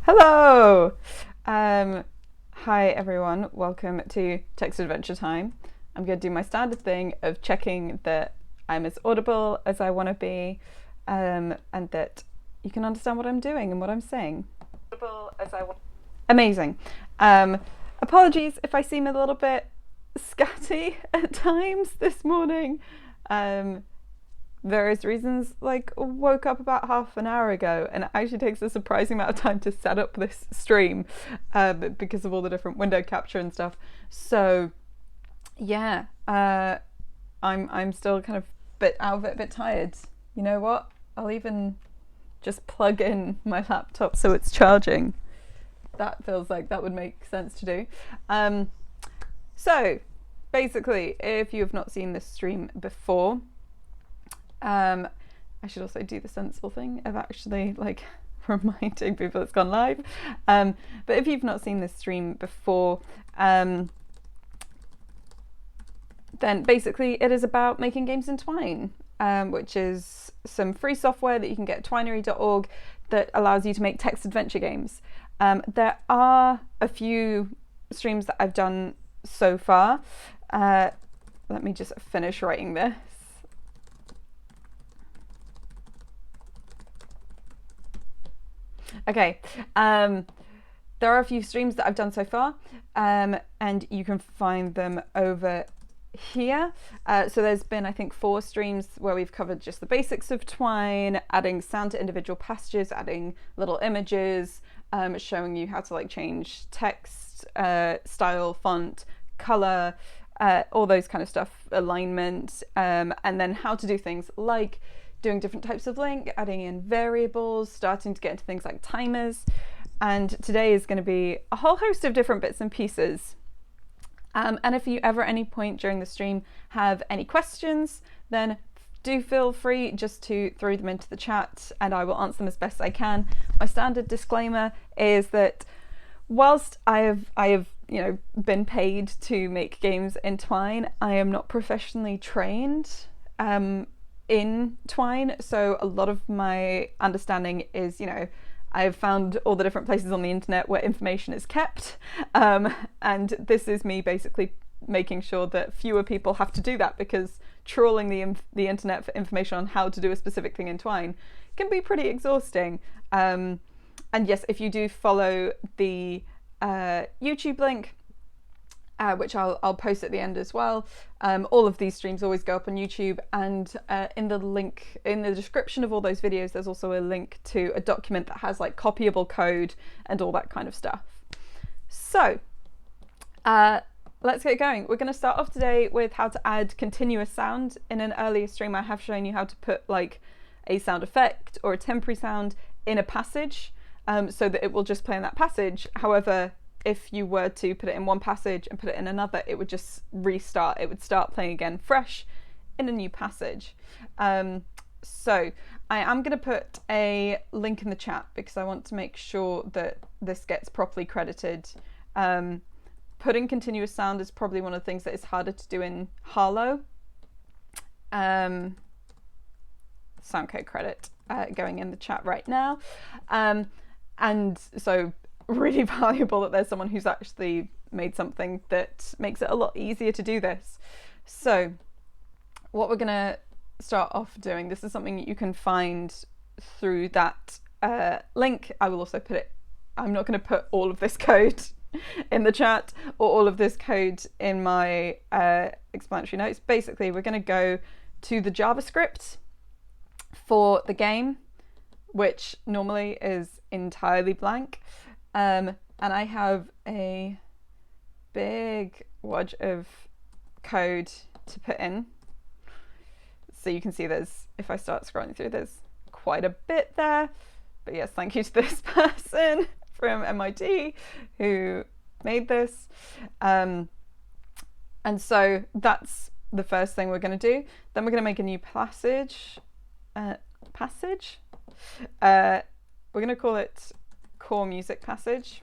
Hello! Hi everyone, welcome to Text Adventure Time. I'm going to do my standard thing of checking that I'm as audible as I want to be and that you can understand what I'm doing and what I'm saying. Audible as I want. Amazing. Apologies if I seem a little bit scatty at times this morning. Various reasons, like woke up about half an hour ago, and it actually takes a surprising amount of time to set up this stream because of all the different window capture and stuff. So yeah, I'm still kind of bit out of it, a bit tired. You know what? I'll even just plug in my laptop so it's charging. That feels like that would make sense to do. So basically, if you have not seen this stream before, I should also do the sensible thing of actually like reminding people it's gone live. But if you've not seen this stream before, then basically it is about making games in Twine, which is some free software that you can get at twinery.org that allows you to make text adventure games. There are a few streams that I've done so far. Let me just finish writing this. Okay, there are a few streams that I've done so far, and you can find them over here. So there's been, I think, 4 streams where we've covered just the basics of Twine, adding sound to individual passages, adding little images, showing you how to like change text, style, font, color, all those kind of stuff, alignment, and then how to do things like doing different types of link, adding in variables, starting to get into things like timers. And today is going to be a whole host of different bits and pieces. And if you ever at any point during the stream have any questions, then do feel free just to throw them into the chat and I will answer them as best I can. My standard disclaimer is that whilst I have been paid to make games in Twine, I am not professionally trained in Twine, so a lot of my understanding is, I've found all the different places on the internet where information is kept, and this is me basically making sure that fewer people have to do that, because trawling the internet for information on how to do a specific thing in Twine can be pretty exhausting. And yes, if you do follow the YouTube link, which I'll post at the end as well. All of these streams always go up on YouTube, and in the link in the description of all those videos there's also a link to a document that has like copyable code and all that kind of stuff. So let's get going. We're going to start off today with how to add continuous sound. In an earlier stream I have shown you how to put like a sound effect or a temporary sound in a passage, so that it will just play in that passage. However, if you were to put it in one passage and put it in another, it would just restart. It would start playing again fresh in a new passage. So I am going to put a link in the chat because I want to make sure that this gets properly credited. Putting continuous sound is probably one of the things that is harder to do in Harlow. Soundcode credit going in the chat right now. And so really valuable that there's someone who's actually made something that makes it a lot easier to do this. So what we're going to start off doing, this is something you can find through that link. I will also put it, I'm not going to put all of this code in the chat or all of this code in my explanatory notes. Basically, we're going to go to the JavaScript for the game, which normally is entirely blank. And I have a big wad of code to put in. So you can see there's, if I start scrolling through, there's quite a bit there. But yes, thank you to this person from MIT who made this. And so that's the first thing we're going to do. Then we're going to make a new passage. We're going to call it core music passage.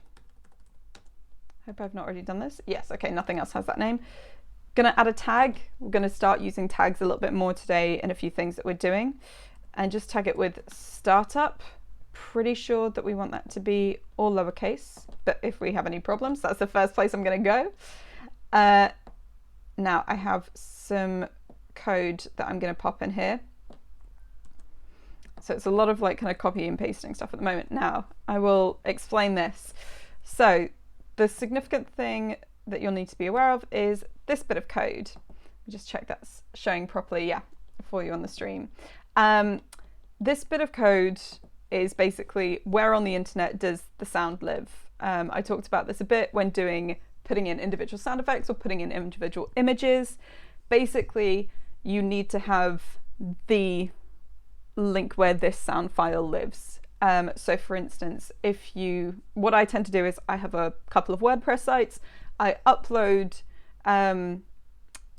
Hope I've not already done this. Yes, okay, nothing else has that name. Gonna add a tag. We're gonna start using tags a little bit more today in a few things that we're doing, and just tag it with startup pretty sure that we want that to be all lowercase, but if we have any problems, that's the first place I'm going to go. Now I have some code that I'm going to pop in here. So it's a lot of like kind of copy and pasting stuff at the moment. Now I will explain this. So the significant thing that you'll need to be aware of is this bit of code. Just check that's showing properly, yeah, for you on the stream. This bit of code is basically where on the internet does the sound live. I talked about this a bit when putting in individual sound effects or putting in individual images. Basically, you need to have the link where this sound file lives. So for instance, what I tend to do is I have a couple of WordPress sites. I upload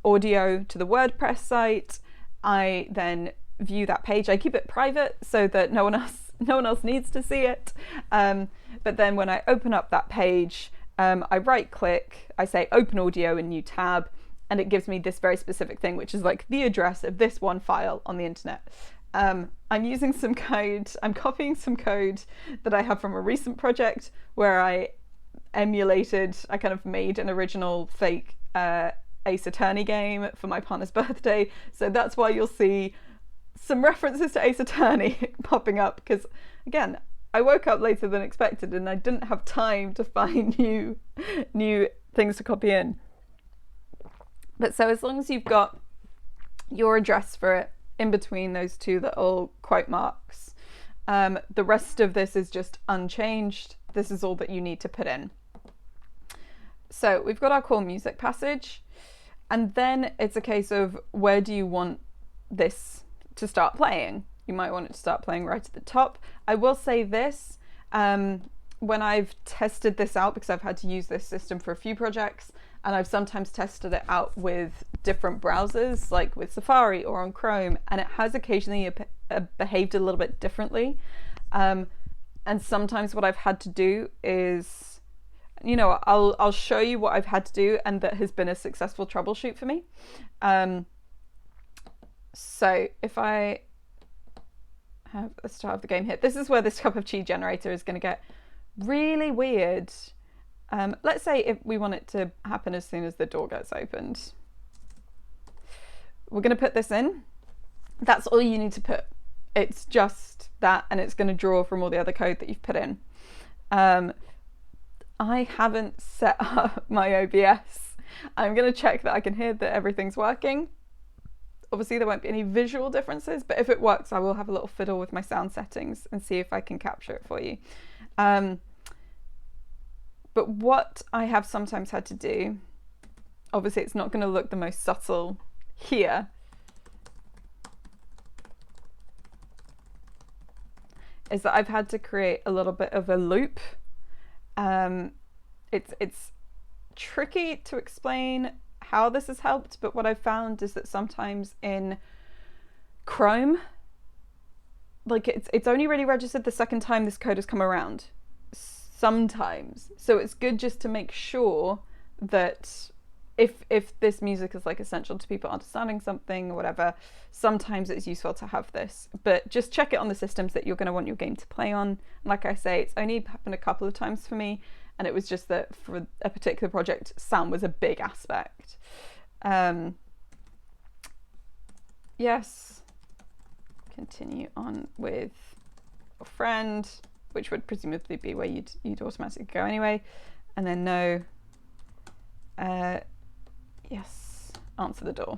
audio to the WordPress site. I then view that page. I keep it private so that no one else needs to see it. But then when I open up that page, I right click, I say open audio in new tab, and it gives me this very specific thing, which is like the address of this one file on the internet. I'm using some code, I'm copying some code that I have from a recent project where I kind of made an original fake Ace Attorney game for my partner's birthday. So that's why you'll see some references to Ace Attorney popping up, because again, I woke up later than expected and I didn't have time to find new things to copy in. But so as long as you've got your address for it in between those two little quote marks, the rest of this is just unchanged. This is all that you need to put in. So we've got our core music passage, and then it's a case of where do you want this to start playing? You might want it to start playing right at the top. I will say this, when I've tested this out, because I've had to use this system for a few projects, and I've sometimes tested it out with different browsers, like with Safari or on Chrome, and it has occasionally behaved a little bit differently. And sometimes what I've had to do is, I'll show you what I've had to do and that has been a successful troubleshoot for me. So if I have the start of the game here, this is where this cup of tea generator is going to get really weird. Let's say if we want it to happen as soon as the door gets opened. We're going to put this in. That's all you need to put. It's just that, and it's going to draw from all the other code that you've put in. I haven't set up my OBS. I'm going to check that I can hear that everything's working. Obviously there won't be any visual differences, but if it works, I will have a little fiddle with my sound settings and see if I can capture it for you. But what I have sometimes had to do, obviously it's not going to look the most subtle here, is that I've had to create a little bit of a loop. It's tricky to explain how this has helped, but what I've found is that sometimes in Chrome, like it's only really registered the second time this code has come around. Sometimes. So it's good just to make sure that if this music is like essential to people understanding something or whatever, sometimes it's useful to have this. But just check it on the systems that you're going to want your game to play on. Like I say, it's only happened a couple of times for me, and it was just that for a particular project, sound was a big aspect. Yes. Continue on with your friend, which would presumably be where you'd automatically go anyway. And then no. Yes, answer the door.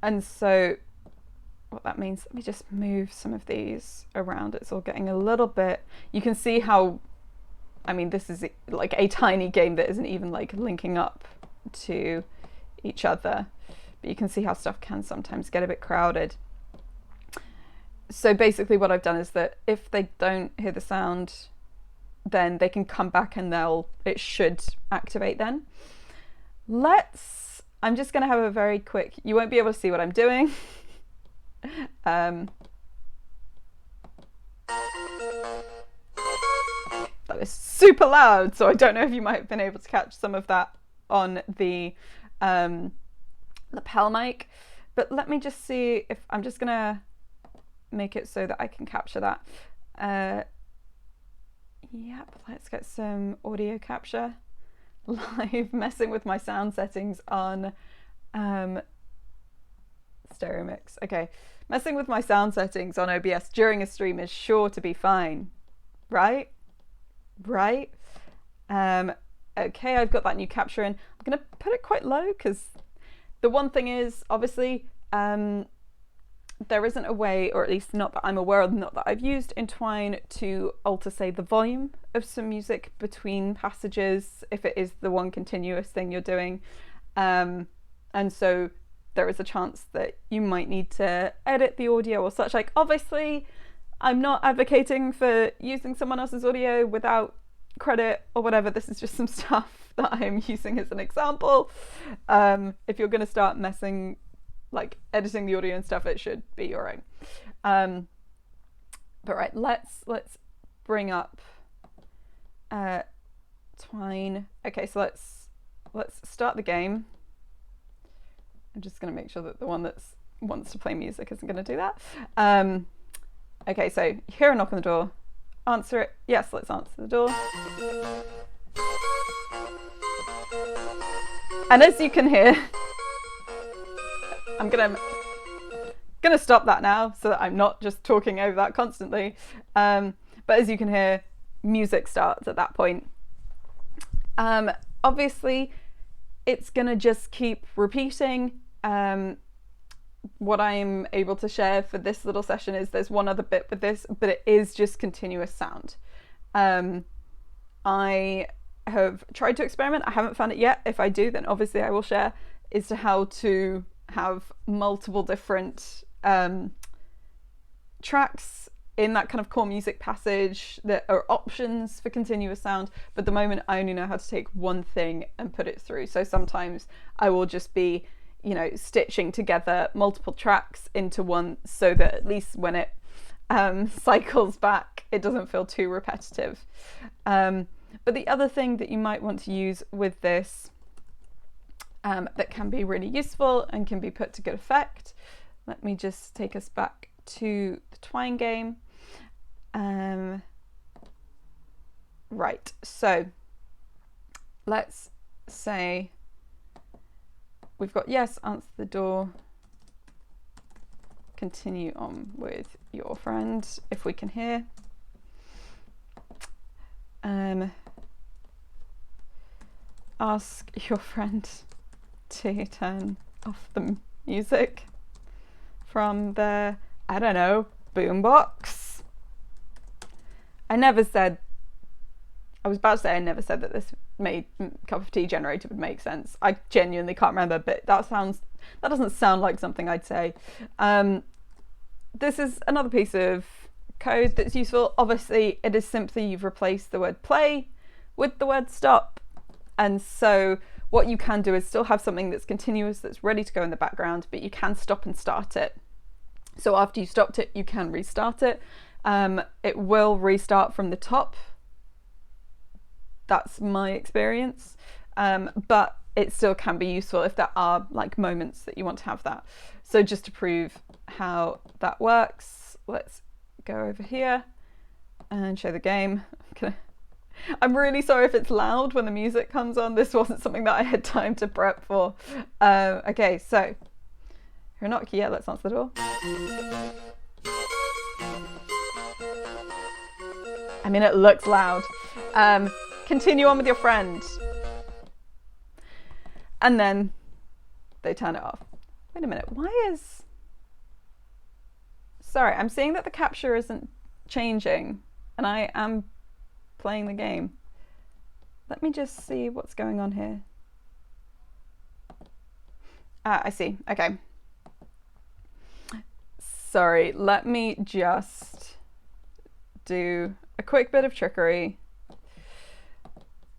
And so what that means, let me just move some of these around. It's all getting a little bit, you can see how, I mean, this is like a tiny game that isn't even like linking up to each other, but you can see how stuff can sometimes get a bit crowded. So basically what I've done is that if they don't hear the sound, then they can come back and it should activate then. I'm just going to have a very quick, you won't be able to see what I'm doing. That is super loud, so I don't know if you might have been able to catch some of that on the lapel mic. But let me just see if I'm just going to make it so that I can capture that. Yep, let's get some audio capture. Live, messing with my sound settings on stereo mix. Okay, messing with my sound settings on OBS during a stream is sure to be fine, right? Right? Okay, I've got that new capture in. I'm gonna put it quite low because the one thing is, obviously, there isn't a way, or at least not that I'm aware of, not that I've used in Twine, to alter, say, the volume of some music between passages if it is the one continuous thing you're doing. And so there is a chance that you might need to edit the audio or such. Like, obviously, I'm not advocating for using someone else's audio without credit or whatever. This is just some stuff that I am using as an example. If you're going to start messing, like editing the audio and stuff, it should be your own. But right, let's bring up Twine. Okay, so let's start the game. I'm just going to make sure that the one that wants to play music isn't going to do that. Okay, so you hear a knock on the door. Answer it. Yes, let's answer the door. And as you can hear, I'm gonna stop that now so that I'm not just talking over that constantly. But as you can hear, music starts at that point. Obviously, it's gonna just keep repeating. What I'm able to share for this little session is there's one other bit with this, but it is just continuous sound. I have tried to experiment. I haven't found it yet. If I do, then obviously I will share as to how to have multiple different tracks in that kind of core music passage that are options for continuous sound. But at the moment, I only know how to take one thing and put it through. So sometimes I will just be, you know, stitching together multiple tracks into one so that at least when it cycles back, it doesn't feel too repetitive. But the other thing that you might want to use with this that can be really useful and can be put to good effect. Let me just take us back to the Twine game. Right, so let's say we've got yes, answer the door, continue on with your friend, if we can hear. Ask your friend to turn off the music from the, I don't know, boombox. I was about to say I never said that this cup of tea generator would make sense. I genuinely can't remember, but that doesn't sound like something I'd say. This is another piece of code that's useful. Obviously, it is simply you've replaced the word play with the word stop. And so what you can do is still have something that's continuous, that's ready to go in the background, but you can stop and start it. So after you stopped it, you can restart it. It will restart from the top. That's my experience. But it still can be useful if there are like moments that you want to have that. So just to prove how that works, let's go over here and show the game. I'm really sorry if it's loud when the music comes on. This wasn't something that I had time to prep for. Okay, so you're not here. Let's answer the door. I mean, it looks loud. Continue on with your friend. And then they turn it off. Wait a minute, why is... Sorry, I'm seeing that the capture isn't changing and I am playing the game. Let me just see what's going on here. I see, okay. Sorry, let me just do a quick bit of trickery.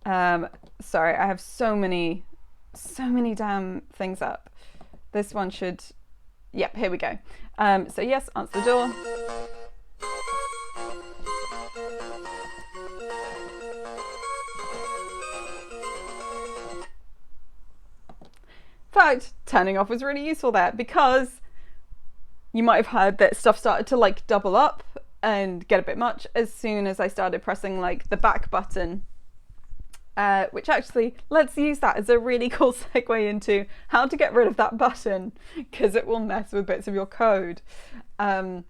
Sorry, I have so many damn things up. This one should, yep, here we go. So yes, answer the door. In fact, turning off was really useful there because you might have heard that stuff started to like double up and get a bit much as soon as I started pressing like the back button, which actually, let's use that as a really cool segue into how to get rid of that button, because it will mess with bits of your code. But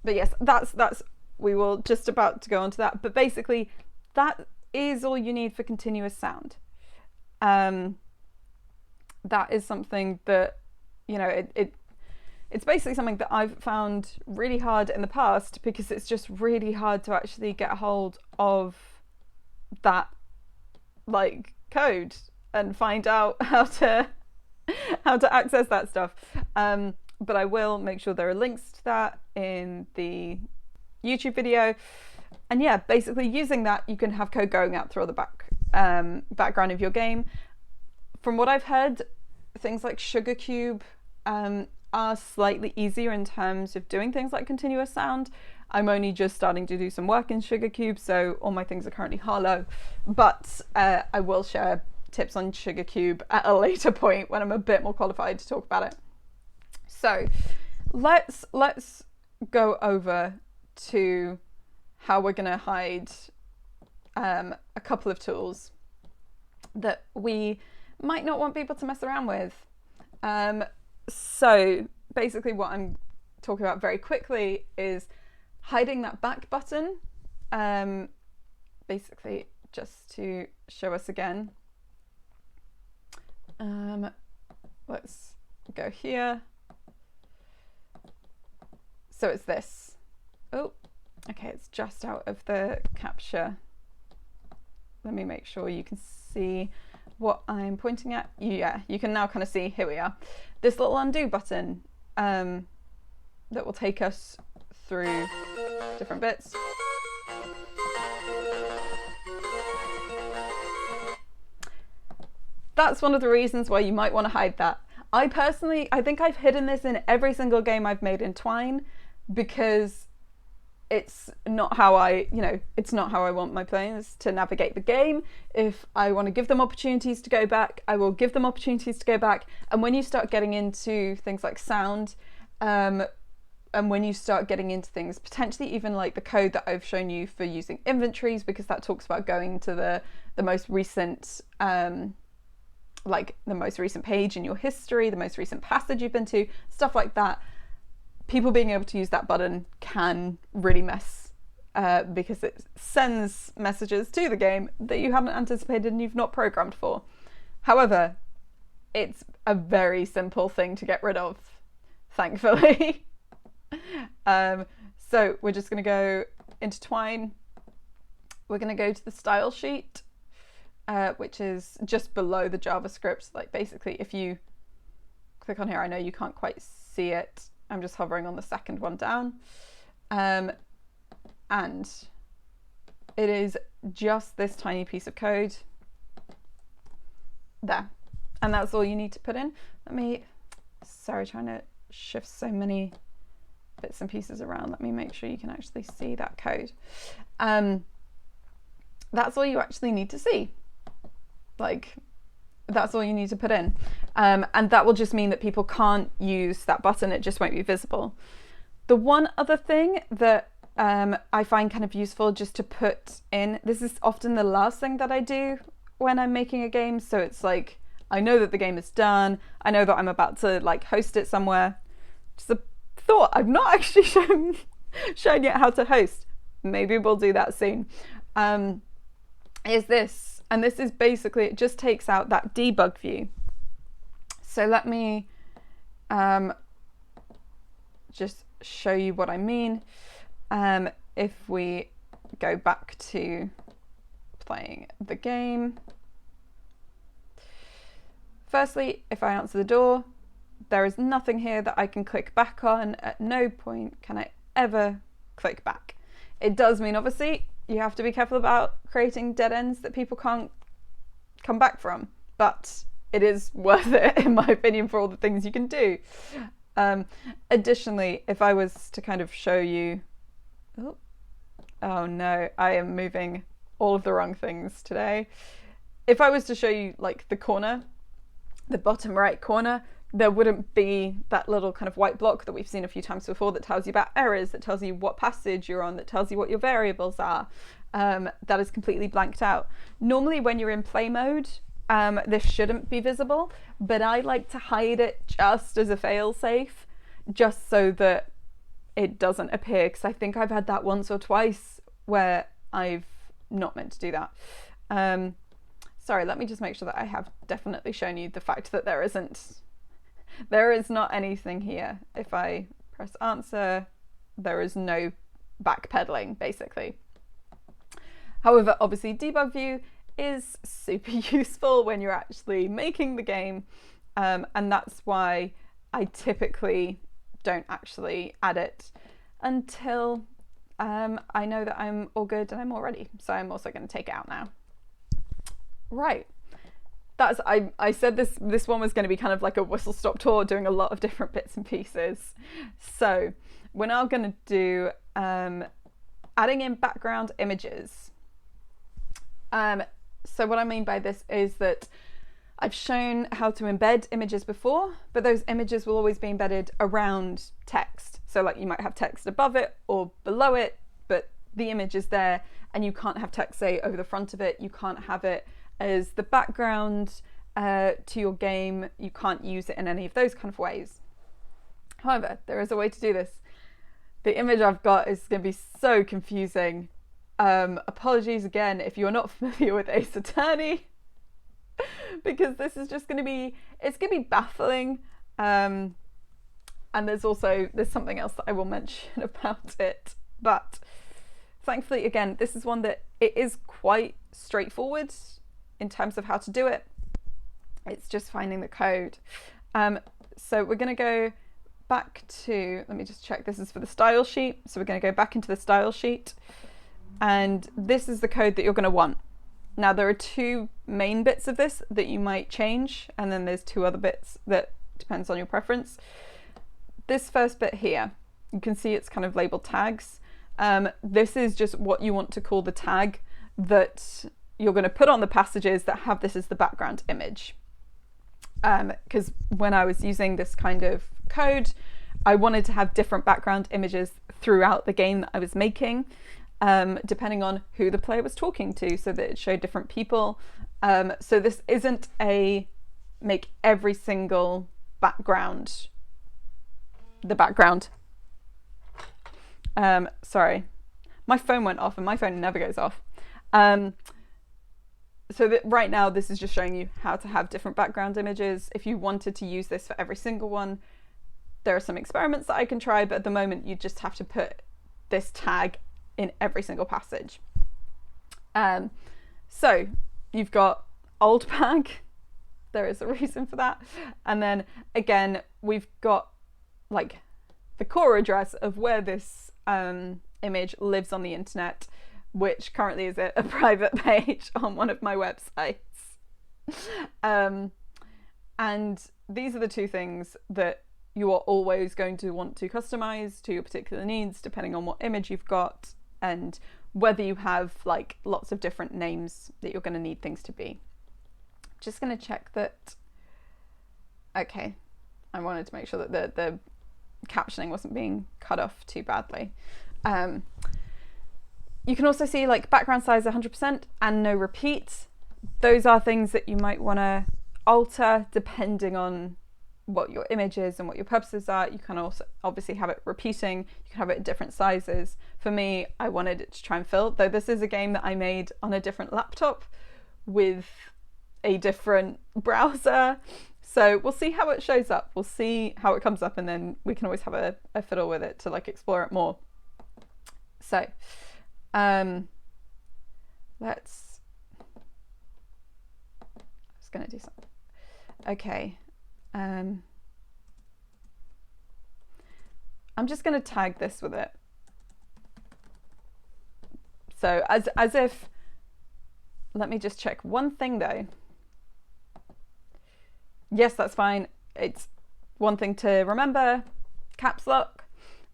yes, that's we will just about to go on to that. But basically, that is all you need for continuous sound. That is something that, you know, it's basically something that I've found really hard in the past, because it's just really hard to actually get a hold of that like code and find out how to access that stuff. But I will make sure there are links to that in the YouTube video. And yeah, basically using that, you can have code going out through the background of your game. From what I've heard, things like Sugar Cube are slightly easier in terms of doing things like continuous sound. I'm only just starting to do some work in Sugar Cube, so all my things are currently hollow. But I will share tips on Sugar Cube at a later point when I'm a bit more qualified to talk about it. So let's go over to how we're going to hide a couple of tools that we might not want people to mess around with. So basically what I'm talking about very quickly is hiding that back button. Basically, just to show us again. Let's go here. So it's this. Oh, okay, it's just out of the capture. Let me make sure you can see what I'm pointing at. Yeah, you can now kind of see, here we are. This little undo button that will take us through different bits. That's one of the reasons why you might want to hide that. I think I've hidden this in every single game I've made in Twine, because it's not how it's not how I want my players to navigate the game. If I want to give them opportunities to go back, I will give them opportunities to go back. And when you start getting into things like sound, and when you start getting into things, potentially even like the code that I've shown you for using inventories, because that talks about going to the most recent, like the most recent page in your history, the most recent passage you've been to, stuff like that. People being able to use that button can really mess, because it sends messages to the game that you haven't anticipated and you've not programmed for. However, it's a very simple thing to get rid of, thankfully. So we're just going to go into Twine. We're going to go to the style sheet, which is just below the JavaScript. Like basically, if you click on here, I know you can't quite see it. I'm just hovering on the second one down. And it is just this tiny piece of code there. And that's all you need to put in. Sorry, trying to shift so many bits and pieces around. Let me make sure you can actually see that code. That's all you actually need to see. Like, that's all you need to put in. And that will just mean that people can't use that button. It just won't be visible. The one other thing that I find kind of useful just to put in, this is often the last thing that I do when I'm making a game. So it's like, I know that the game is done. I know that I'm about to like host it somewhere. Just a thought, I've not actually shown yet how to host. Maybe we'll do that soon. Is this. And this is basically, it just takes out that debug view. So let me just show you what I mean. If we go back to playing the game. Firstly, if I answer the door, there is nothing here that I can click back on. At no point can I ever click back. It does mean, obviously, you have to be careful about creating dead ends that people can't come back from, but it is worth it, in my opinion, for all the things you can do. Additionally, if I was to kind of show you, oh no, I am moving all of the wrong things today. If I was to show you like the corner, the bottom right corner, there wouldn't be that little kind of white block that we've seen a few times before that tells you about errors, that tells you what passage you're on, that tells you what your variables are. That is completely blanked out. Normally when you're in play mode, this shouldn't be visible, but I like to hide it just as a fail-safe, just so that it doesn't appear, because I think I've had that once or twice where I've not meant to do that. Sorry, let me just make sure that I have definitely shown you the fact that there is not anything here. If I press answer, there is no backpedaling, basically. However, obviously debug view is super useful when you're actually making the game, and that's why I typically don't actually add it until I know that I'm all good and I'm all ready. So I'm also going to take it out now. Right. I said this one was going to be kind of like a whistle-stop tour, doing a lot of different bits and pieces. So we're now going to do adding in background images. So what I mean by this is that I've shown how to embed images before, but those images will always be embedded around text. So like you might have text above it or below it, but the image is there, and you can't have text, say, over the front of it. You can't have it as the background to your game. You can't use it in any of those kind of ways. However, there is a way to do this. The image I've got is going to be so confusing. Apologies again if you're not familiar with Ace Attorney, because this is just going to be, it's going to be baffling. And there's something else that I will mention about it. But thankfully, again, this is one that it is quite straightforward in terms of how to do it. It's just finding the code. So we're going to go back to, let me just check, this is for the style sheet. So we're going to go back into the style sheet, and this is the code that you're going to want. Now there are two main bits of this that you might change, and then there's two other bits that depends on your preference. This first bit here, you can see it's kind of labeled tags. This is just what you want to call the tag that you're going to put on the passages that have this as the background image. Because when I was using this kind of code, I wanted to have different background images throughout the game that I was making, depending on who the player was talking to, so that it showed different people. So this isn't a make every single background the background. Sorry, my phone went off, and my phone never goes off. So that right now this is just showing you how to have different background images. If you wanted to use this for every single one, there are some experiments that I can try, but at the moment you just have to put this tag in every single passage. So you've got old bag, there is a reason for that. And then again, we've got like the core address of where this image lives on the internet, which currently is a private page on one of my websites. And these are the two things that you are always going to want to customize to your particular needs, depending on what image you've got and whether you have like lots of different names that you're going to need things to be. Just going to check that. Okay, I wanted to make sure that the captioning wasn't being cut off too badly. You can also see like background size 100% and no repeat. Those are things that you might want to alter depending on what your image is and what your purposes are. You can also obviously have it repeating. You can have it at different sizes. For me, I wanted it to try and fill, though this is a game that I made on a different laptop with a different browser. So we'll see how it shows up. We'll see how it comes up, and then we can always have a fiddle with it to like explore it more. So I was going to do something. Okay. I'm just going to tag this with it. So as if, let me just check one thing though. Yes, that's fine. It's one thing to remember, caps lock.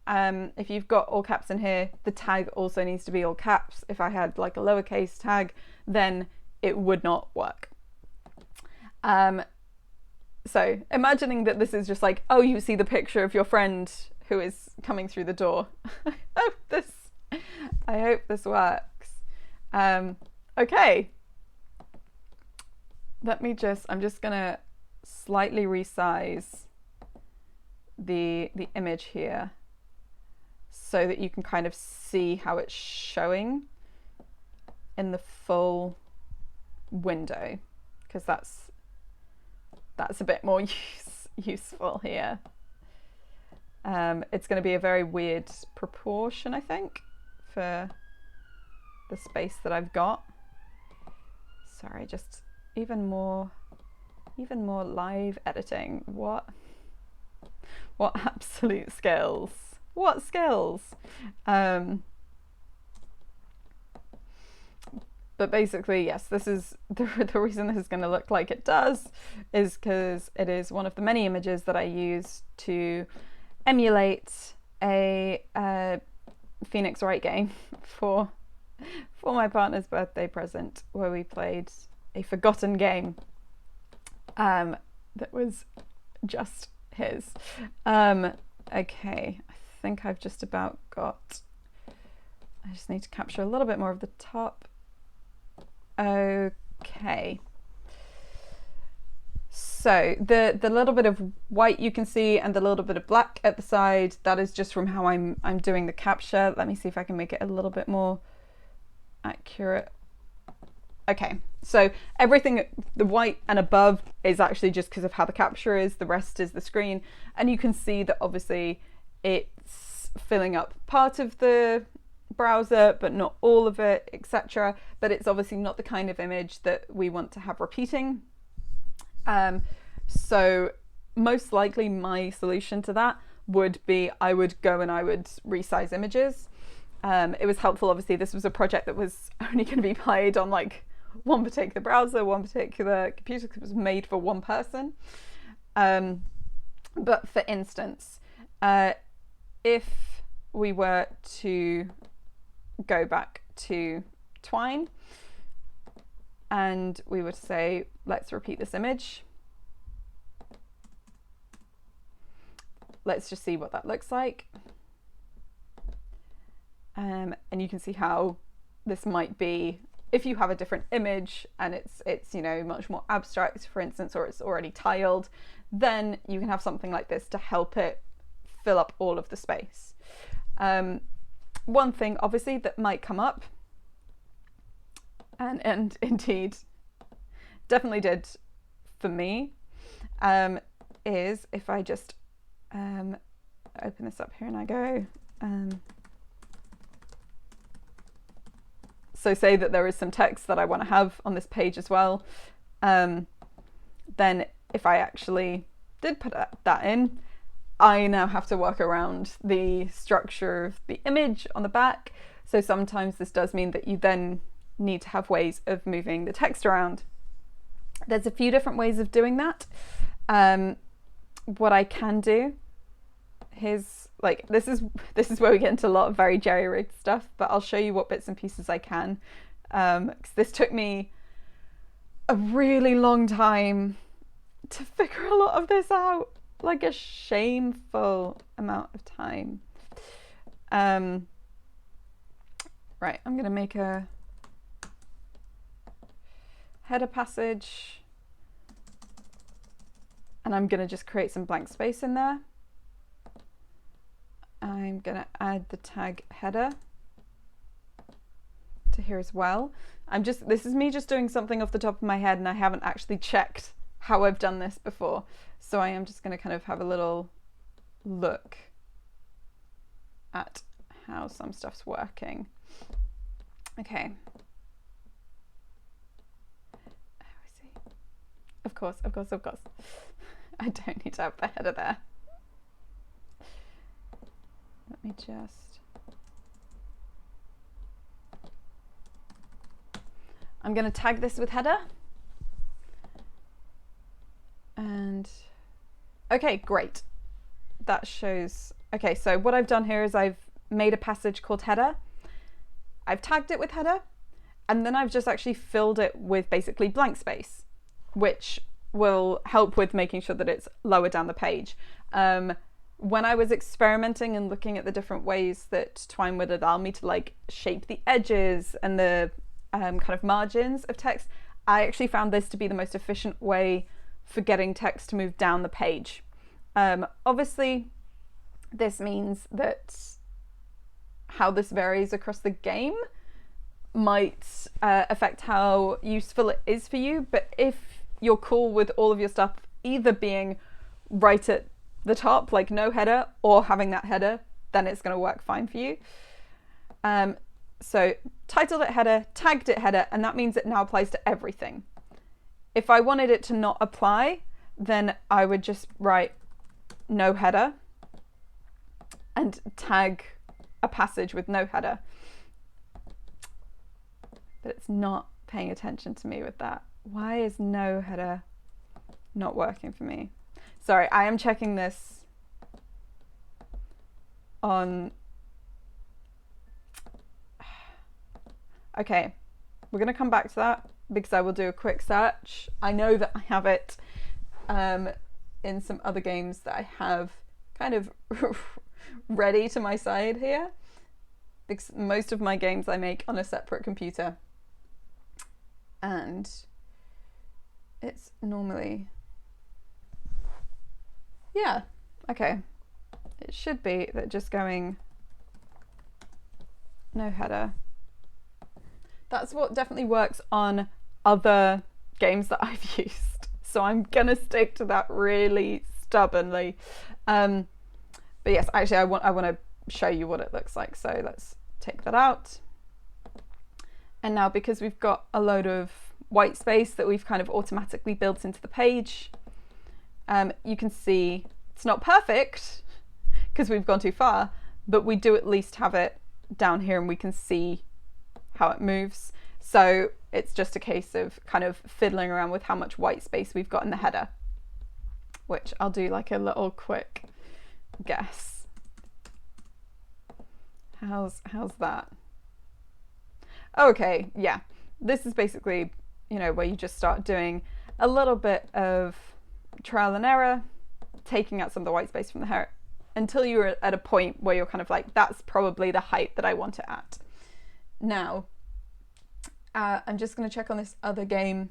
If you've got all caps in here, the tag also needs to be all caps. If I had like a lowercase tag, then it would not work. So imagining that this is just like, oh, you see the picture of your friend who is coming through the door. I hope this works. Okay. I'm just gonna slightly resize the image here so that you can kind of see how it's showing in the full window, because that's a bit more useful here. It's going to be a very weird proportion, I think, for the space that I've got. Sorry, just even more live editing. What absolute skills. What skills? But basically, yes, this is the reason this is going to look like it does is because it is one of the many images that I use to emulate a Phoenix Wright game for my partner's birthday present, where we played a forgotten game that was just his. Okay, I think I've just about got. I just need to capture a little bit more of the top. Okay. So the little bit of white you can see and the little bit of black at the side, that is just from how I'm doing the capture. Let me see if I can make it a little bit more accurate. Okay, so everything, the white and above is actually just because of how the capture is, the rest is the screen. And you can see that obviously it's filling up part of the browser, but not all of it, etc. But it's obviously not the kind of image that we want to have repeating. So most likely my solution to that would be I would go and I would resize images. It was helpful, obviously this was a project that was only going to be played on like one particular browser, one particular computer, because it was made for one person. But for instance, if we were to go back to Twine and we would say, let's repeat this image. Let's just see what that looks like. And you can see how this might be if you have a different image and it's you know, much more abstract, for instance, or it's already tiled, then you can have something like this to help it fill up all of the space. One thing obviously that might come up, and indeed definitely did for me, is if I just open this up here and I go, so say that there is some text that I want to have on this page as well, then if I actually did put that in, I now have to work around the structure of the image on the back. So sometimes this does mean that you then need to have ways of moving the text around. There's a few different ways of doing that. What I can do, here's like, this is where we get into a lot of very jerry-rigged stuff, but I'll show you what bits and pieces I can. 'Cause this took me a really long time to figure a lot of this out. Like a shameful amount of time. Right, I'm gonna make a header passage and I'm gonna just create some blank space in there. I'm gonna add the tag header to here as well. This is me just doing something off the top of my head and I haven't actually checked how I've done this before. So I am just going to kind of have a little look at how some stuff's working. Okay. Oh, I see. Of course. I don't need to have the header there. Let me just... I'm going to tag this with header. And okay, great. That shows, okay, so what I've done here is I've made a passage called header. I've tagged it with header, and then I've just actually filled it with basically blank space, which will help with making sure that it's lower down the page. When I was experimenting and looking at the different ways that Twine would allow me to like shape the edges and the kind of margins of text, I actually found this to be the most efficient way for getting text to move down the page. Obviously, this means that how this varies across the game might affect how useful it is for you, but if you're cool with all of your stuff either being right at the top, like no header, or having that header, then it's going to work fine for you. So titled it header, tagged it header, and that means it now applies to everything. If I wanted it to not apply, then I would just write no header and tag a passage with no header. But it's not paying attention to me with that. Why is no header not working for me? Sorry, I am checking this on... Okay, we're going to come back to that because I will do a quick search. I know that I have it in some other games that I have kind of ready to my side here, because most of my games I make on a separate computer, and it's normally, yeah, okay, it should be that just going no header. That's what definitely works on other games that I've used, so I'm gonna stick to that really stubbornly. But yes, actually I want to show you what it looks like, so let's take that out. And now, because we've got a load of white space that we've kind of automatically built into the page, you can see it's not perfect because we've gone too far, but we do at least have it down here and we can see how it moves. So it's just a case of kind of fiddling around with how much white space we've got in the header, which I'll do like a little quick guess. How's that? Okay, yeah. This is basically, you know, where you just start doing a little bit of trial and error, taking out some of the white space from the hair until you're at a point where you're kind of like, that's probably the height that I want it at. Now, I'm just going to check on this other game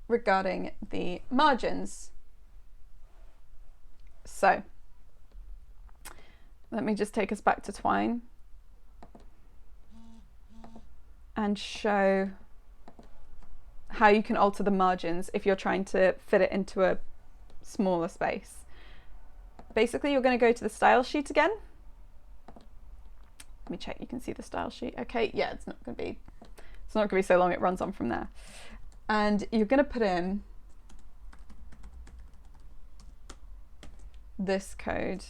regarding the margins. So, let me just take us back to Twine and show how you can alter the margins if you're trying to fit it into a smaller space. Basically, you're going to go to the style sheet again. Let me check you can see the style sheet. Okay, yeah, it's not going to be so long, it runs on from there. And you're going to put in this code.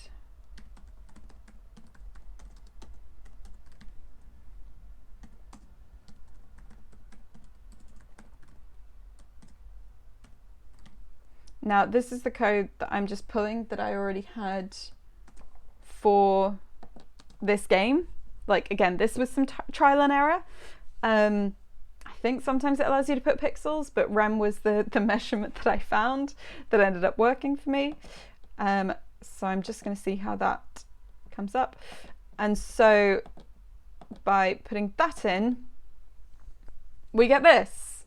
Now, this is the code that I'm just pulling that I already had for this game. Like, again, this was some trial and error. I think sometimes it allows you to put pixels, but rem was the measurement that I found that ended up working for me. So I'm just going to see how that comes up. And so by putting that in, we get this,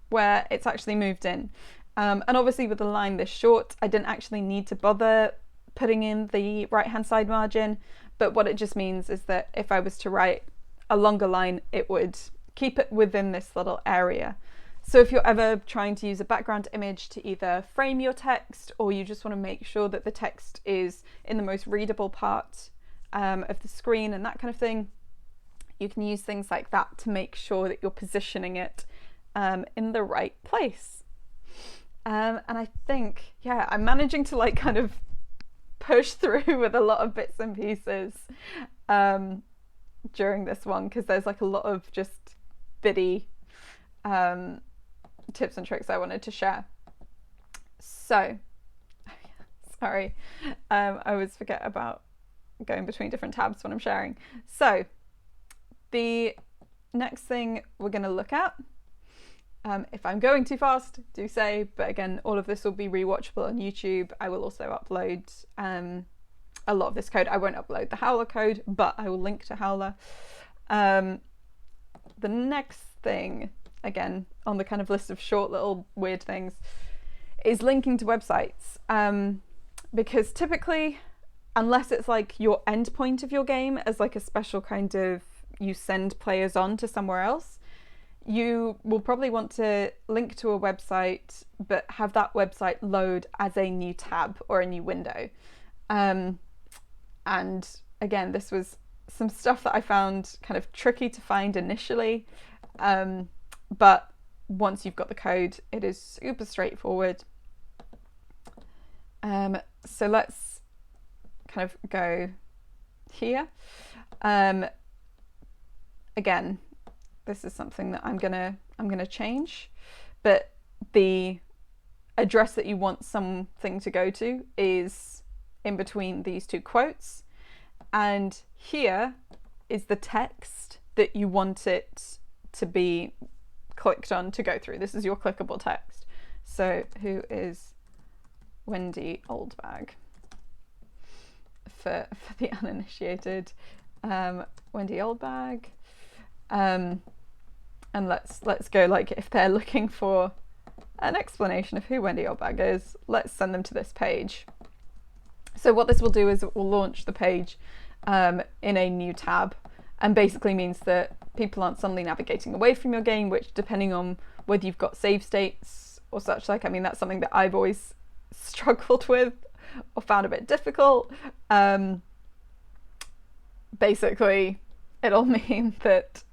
where it's actually moved in. And obviously with the line this short, I didn't actually need to bother putting in the right-hand side margin, but what it just means is that if I was to write a longer line, it would keep it within this little area. So if you're ever trying to use a background image to either frame your text, or you just want to make sure that the text is in the most readable part of the screen and that kind of thing, you can use things like that to make sure that you're positioning it in the right place. And I think, yeah, I'm managing to like kind of push through with a lot of bits and pieces during this one, because there's like a lot of just bitty tips and tricks I wanted to share. So, sorry, I always forget about going between different tabs when I'm sharing. So, the next thing we're going to look at If I'm going too fast, do say, but again, all of this will be rewatchable on YouTube. I will also upload a lot of this code. I won't upload the Howler code, but I will link to Howler. The next thing, again, on the kind of list of short little weird things, is linking to websites. Because typically, unless it's like your endpoint of your game as like a special kind of, you send players on to somewhere else, you will probably want to link to a website, but have that website load as a new tab or a new window. And again, this was some stuff that I found kind of tricky to find initially. But once you've got the code, it is super straightforward. So let's kind of go here. Again, this is something that I'm gonna change, but the address that you want something to go to is in between these two quotes, and here is the text that you want it to be clicked on to go through. This is your clickable text. So who is Wendy Oldbag? For the uninitiated, Wendy Oldbag. And let's go, like, if they're looking for an explanation of who Wendy Oldbag is, let's send them to this page. So what this will do is it will launch the page in a new tab, and basically means that people aren't suddenly navigating away from your game, which, depending on whether you've got save states or such like, I mean, that's something that I've always struggled with or found a bit difficult. Basically, it'll mean that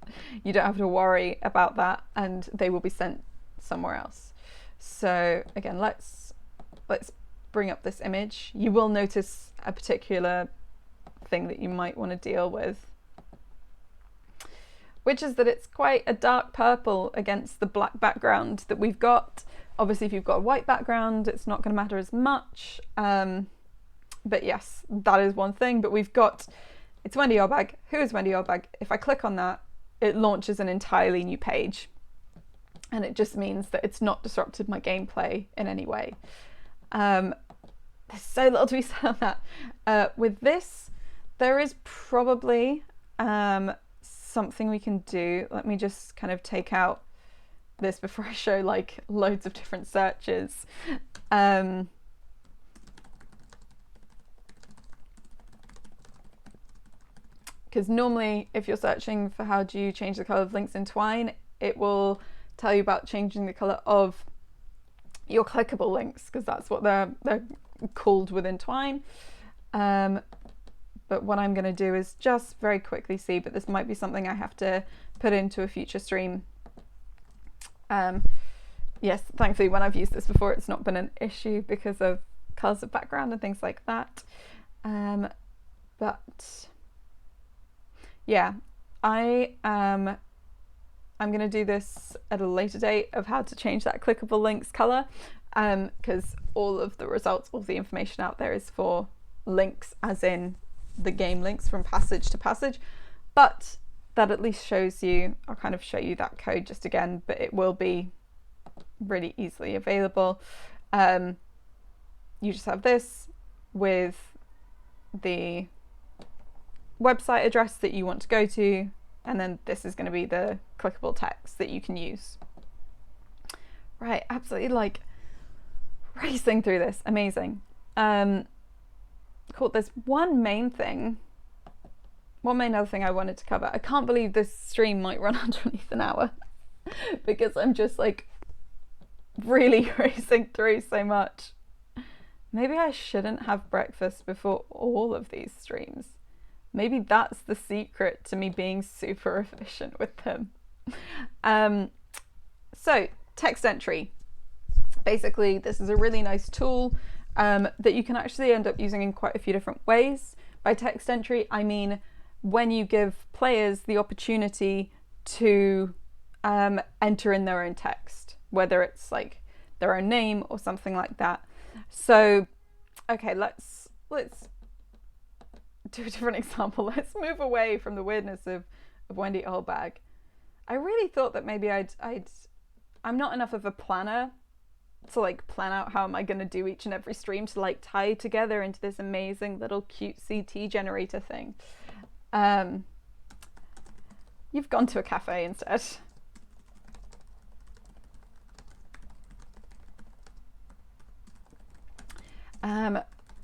you don't have to worry about that, and they will be sent somewhere else. So again, let's bring up this image. You will notice a particular thing that you might want to deal with, which is that it's quite a dark purple against the black background that we've got. Obviously, if you've got a white background, it's not going to matter as much. But yes, that is one thing. But we've got, it's Wendy Oldbag. Who is Wendy Oldbag? If I click on that, it launches an entirely new page. And it just means that it's not disrupted my gameplay in any way. There's so little to be said on that. With this, there is probably something we can do. Let me just kind of take out this before I show like loads of different searches. Because normally if you're searching for how do you change the color of links in Twine, it will tell you about changing the color of your clickable links, because that's what they're called within Twine. But what I'm going to do is just very quickly see, but this might be something I have to put into a future stream. Yes, thankfully when I've used this before, it's not been an issue because of colors of background and things like that. But yeah, I'm going to do this at a later date of how to change that clickable links color, because all of the results, all the information out there is for links as in the game links from passage to passage, but that at least shows you, I'll kind of show you that code just again, but it will be really easily available. You just have this with the website address that you want to go to, and then this is going to be the clickable text that you can use. Right, absolutely like racing through this, amazing. Cool, there's one main other thing I wanted to cover. I can't believe this stream might run underneath an hour because I'm just like really racing through so much. Maybe I shouldn't have breakfast before all of these streams. Maybe that's the secret to me being super efficient with them. So text entry. Basically, this is a really nice tool that you can actually end up using in quite a few different ways. By text entry, I mean when you give players the opportunity to enter in their own text, whether it's like their own name or something like that. So, okay, let's do a different example. Let's move away from the weirdness of Wendy Oldbag. I really thought that maybe I'd I'm not enough of a planner to like plan out how am I going to do each and every stream to like tie together into this amazing little cutesy tea generator thing. You've gone to a cafe instead.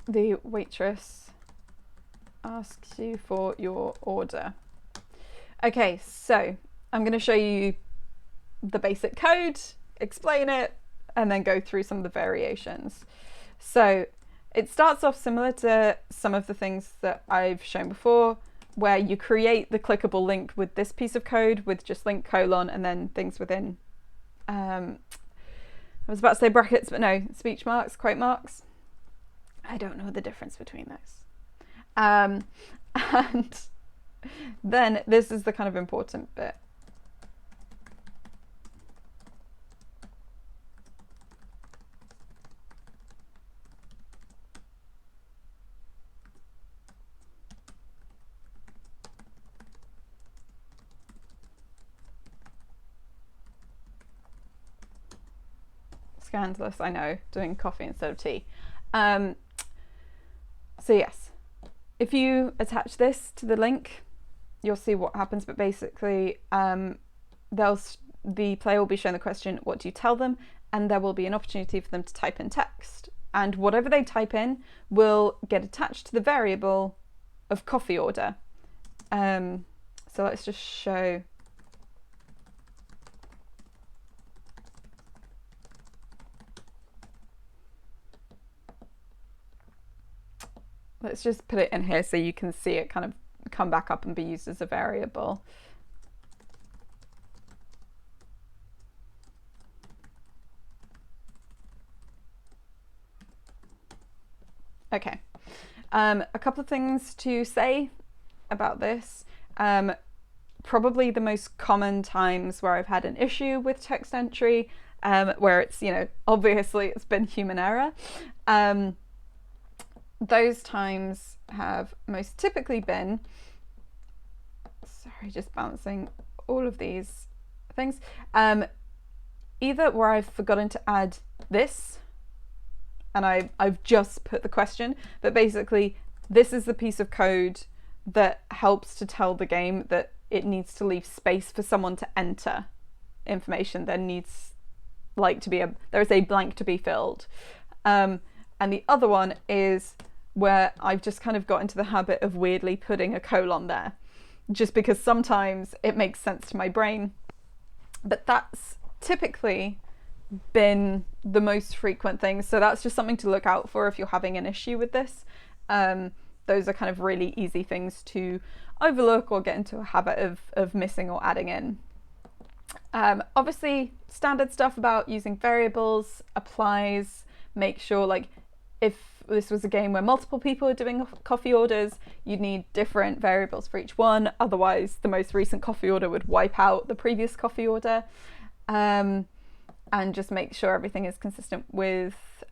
The waitress asks you for your order. Okay, so I'm going to show you the basic code, explain it, and then go through some of the variations. So it starts off similar to some of the things that I've shown before, where you create the clickable link with this piece of code with just link colon and then things within, I was about to say brackets, but no, speech marks, quote marks. I don't know the difference between those. And then this is the kind of important bit. Scandalous, I know, doing coffee instead of tea. So yes, if you attach this to the link, you'll see what happens, but basically the player will be shown the question, what do you tell them? And there will be an opportunity for them to type in text. And whatever they type in will get attached to the variable of coffee order. So let's just show. Let's just put it in here so you can see it kind of come back up and be used as a variable. Okay, a couple of things to say about this. Probably the most common times where I've had an issue with text entry, where it's, obviously it's been human error. Those times have most typically been, sorry, just balancing all of these things, either where I've forgotten to add this, and I've just put the question, but basically this is the piece of code that helps to tell the game that it needs to leave space for someone to enter information. There needs there is a blank to be filled. And the other one is where I've just kind of got into the habit of weirdly putting a colon there, just because sometimes it makes sense to my brain. But that's typically been the most frequent thing. So that's just something to look out for if you're having an issue with this. Those are kind of really easy things to overlook or get into a habit of missing or adding in. Obviously, standard stuff about using variables applies. Make sure, if this was a game where multiple people are doing coffee orders, you'd need different variables for each one. Otherwise, the most recent coffee order would wipe out the previous coffee order. And just make sure everything is consistent with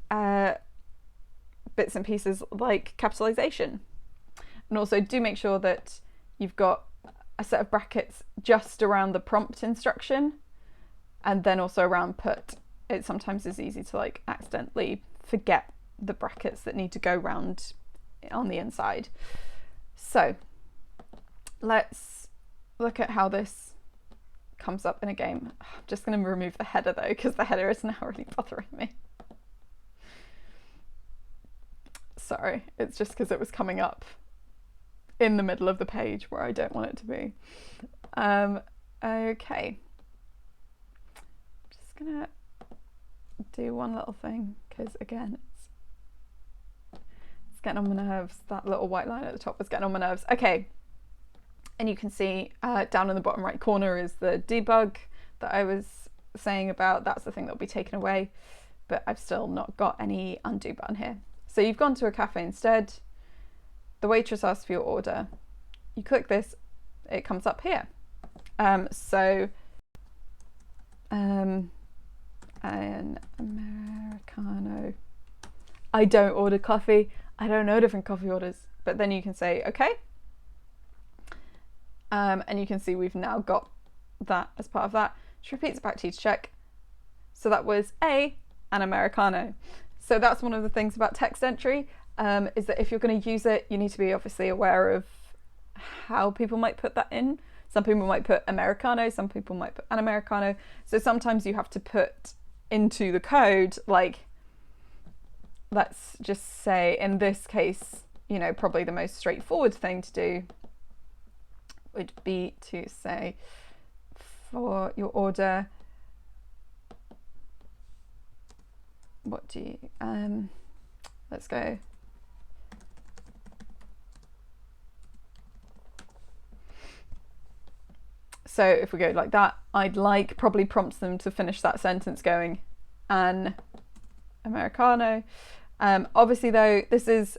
bits and pieces like capitalization. And also do make sure that you've got a set of brackets just around the prompt instruction and then also around put. It sometimes is easy to accidentally forget the brackets that need to go round on the inside. So let's look at how this comes up in a game. I'm just going to remove the header though, because the header is now really bothering me. Sorry, it's just because it was coming up in the middle of the page where I don't want it to be. Okay. Just gonna do one little thing, because again, it's getting on my nerves. That little white line at the top was getting on my nerves. Okay. And you can see down in the bottom right corner is the debug that I was saying about. That's the thing that will be taken away, but I've still not got any undo button here. So you've gone to a cafe instead. The waitress asks for your order. You click this, it comes up here. An Americano. I don't order coffee. I don't know different coffee orders. But then you can say, okay. And you can see we've now got that as part of that. Which repeats back to you to check. So that was an Americano. So that's one of the things about text entry, is that if you're going to use it, you need to be obviously aware of how people might put that in. Some people might put Americano, some people might put an Americano. So sometimes you have to put into the code, like, let's just say in this case, you know, probably the most straightforward thing to do would be to say for your order, what do you, let's go. So if we go like that, I'd like probably prompts them to finish that sentence going an Americano. Obviously though, this is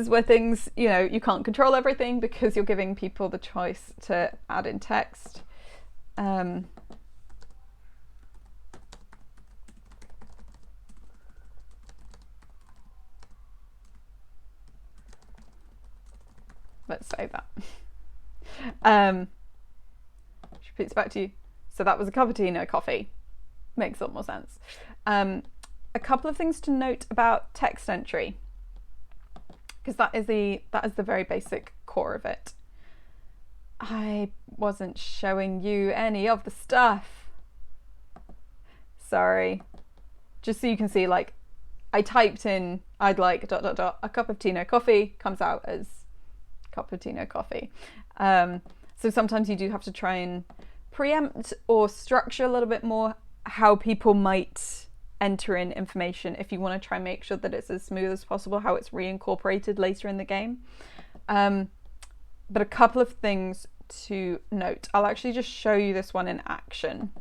where things, you know, you can't control everything because you're giving people the choice to add in text. Let's save that. She repeats back to you. So that was a cappuccino coffee. Makes a lot more sense. A couple of things to note about text entry, because that is the very basic core of it. I wasn't showing you any of the stuff. Sorry. Just so you can see, like, I typed in I'd like ... a cup of Tino coffee, comes out as cappuccino coffee. So sometimes you do have to try and preempt or structure a little bit more how people might enter in information if you want to try and make sure that it's as smooth as possible, how it's reincorporated later in the game. But a couple of things to note. I'll actually just show you this one in action.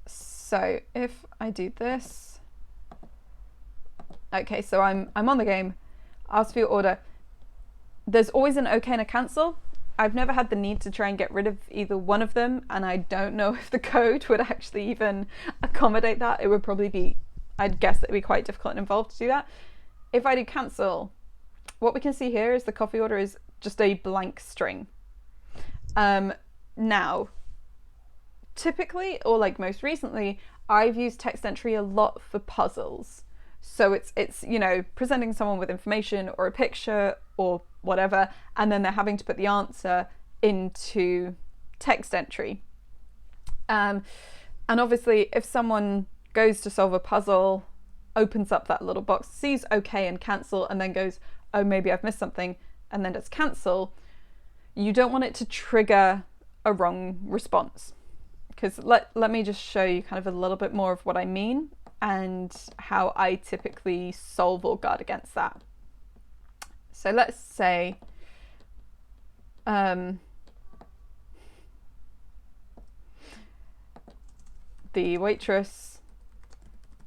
So if I do this, okay, so I'm on the game, ask for your order. There's always an okay and a cancel. I've never had the need to try and get rid of either one of them, and I don't know if the code would actually even accommodate that. It would probably be, I'd guess that it'd be quite difficult and involved to do that. If I do cancel, what we can see here is the coffee order is just a blank string. Now, typically, or like most recently, I've used text entry a lot for puzzles. So it's you know, presenting someone with information or a picture or whatever, and then they're having to put the answer into text entry. And obviously, if someone goes to solve a puzzle, opens up that little box, sees okay and cancel, and then goes, oh, maybe I've missed something, and then does cancel, you don't want it to trigger a wrong response. Because let me just show you kind of a little bit more of what I mean and how I typically solve or guard against that. So let's say the waitress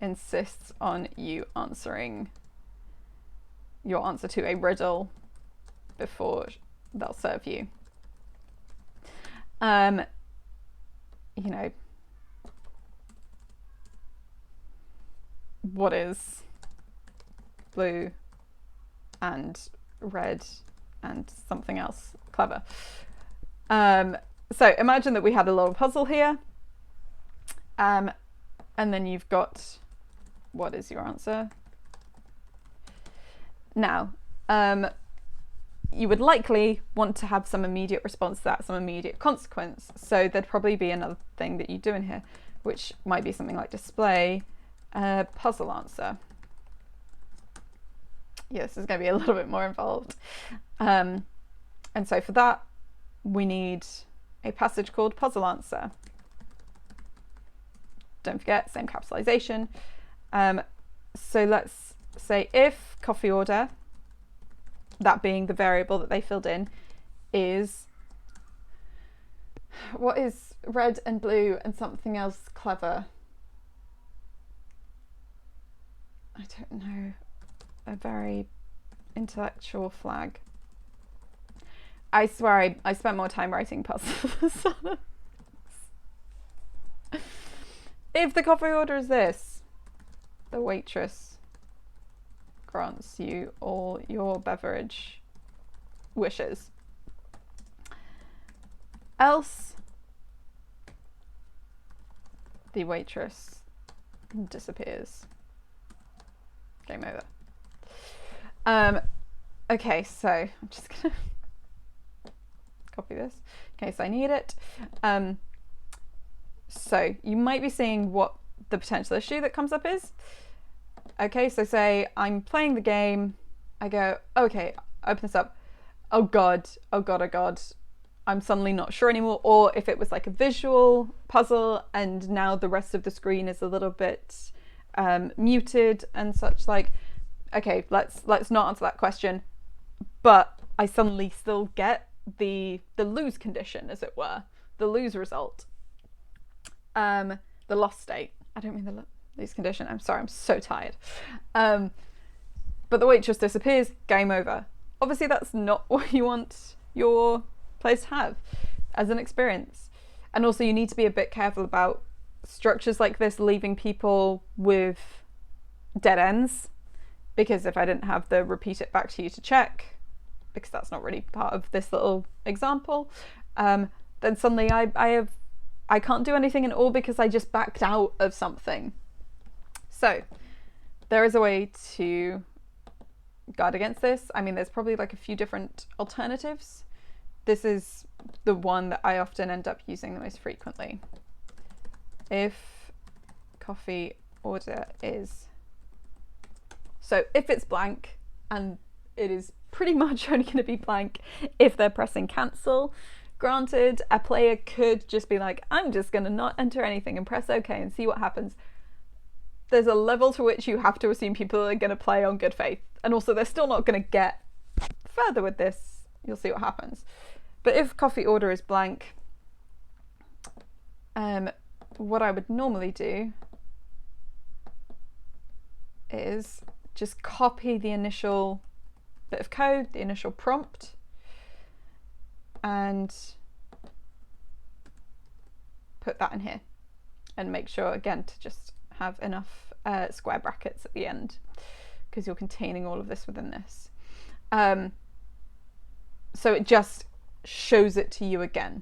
insists on you answering your answer to a riddle before they'll serve you. You know, what is blue and red and something else clever? So imagine that we had a little puzzle here, and then you've got, what is your answer? Now, you would likely want to have some immediate response to that, some immediate consequence. So there'd probably be another thing that you do in here, which might be something like display puzzle answer. Yeah, this is going to be a little bit more involved. And so for that, we need a passage called puzzle answer. Don't forget, same capitalization. So let's say if coffee order, that being the variable that they filled in, is, what is red and blue and something else clever? I don't know. A very intellectual flag. I swear I spent more time writing puzzles. If the coffee order is this, the waitress grants you all your beverage wishes. Else, the waitress disappears. Game over. Okay, so I'm just gonna copy this in case I need it. So you might be seeing what the potential issue that comes up is. Okay, so say I'm playing the game, I go, okay, open this up. Oh God, oh God, oh God. I'm suddenly not sure anymore. Or if it was like a visual puzzle and now the rest of the screen is a little bit muted and such, like, okay, let's not answer that question. But I suddenly still get the lose condition, as it were, the lose result, the lost state. I don't mean the lose condition. I'm sorry, I'm so tired. But the waitress disappears. Game over. Obviously, that's not what you want your players to have as an experience. And also, you need to be a bit careful about structures like this leaving people with dead ends, because if I didn't have the repeat it back to you to check, because that's not really part of this little example, then suddenly I can't do anything at all because I just backed out of something. So there is a way to guard against this. I mean, there's probably like a few different alternatives. This is the one that I often end up using the most frequently. If coffee order is, so if it's blank, and it is pretty much only going to be blank if they're pressing cancel. Granted, a player could just be like, I'm just going to not enter anything and press OK and see what happens. There's a level to which you have to assume people are going to play on good faith. And also, they're still not going to get further with this. You'll see what happens. But if coffee order is blank, what I would normally do is just copy the initial bit of code, the initial prompt, and put that in here, and make sure again to just have enough square brackets at the end, because you're containing all of this within this. So it just shows it to you again.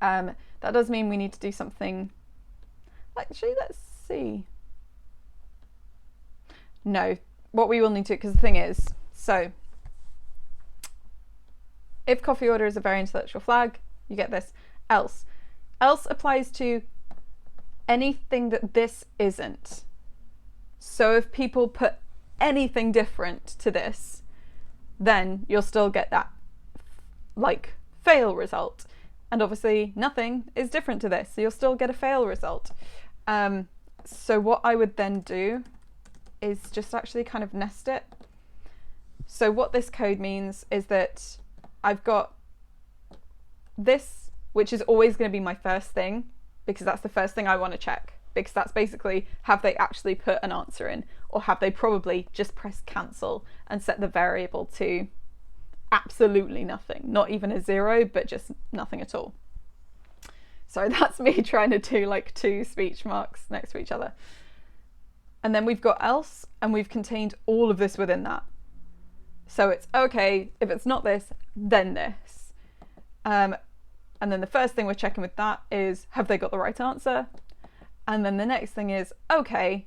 That does mean we need to do something. Actually, let's see. No, what we will need to, because the thing is, so if coffee order is a very intellectual flag, you get this. Else applies to anything that this isn't. So if people put anything different to this, then you'll still get that like fail result. And obviously nothing is different to this, so you'll still get a fail result. So what I would then do is just actually kind of nest it. So what this code means is that I've got this, which is always going to be my first thing, because that's the first thing I want to check, because that's basically, have they actually put an answer in, or have they probably just pressed cancel and set the variable to absolutely nothing, not even a 0, but just nothing at all. So that's me trying to do like 2 speech marks next to each other. And then we've got else, and we've contained all of this within that. So it's okay, if it's not this, then this. And then the first thing we're checking with that is, have they got the right answer? And then the next thing is, okay,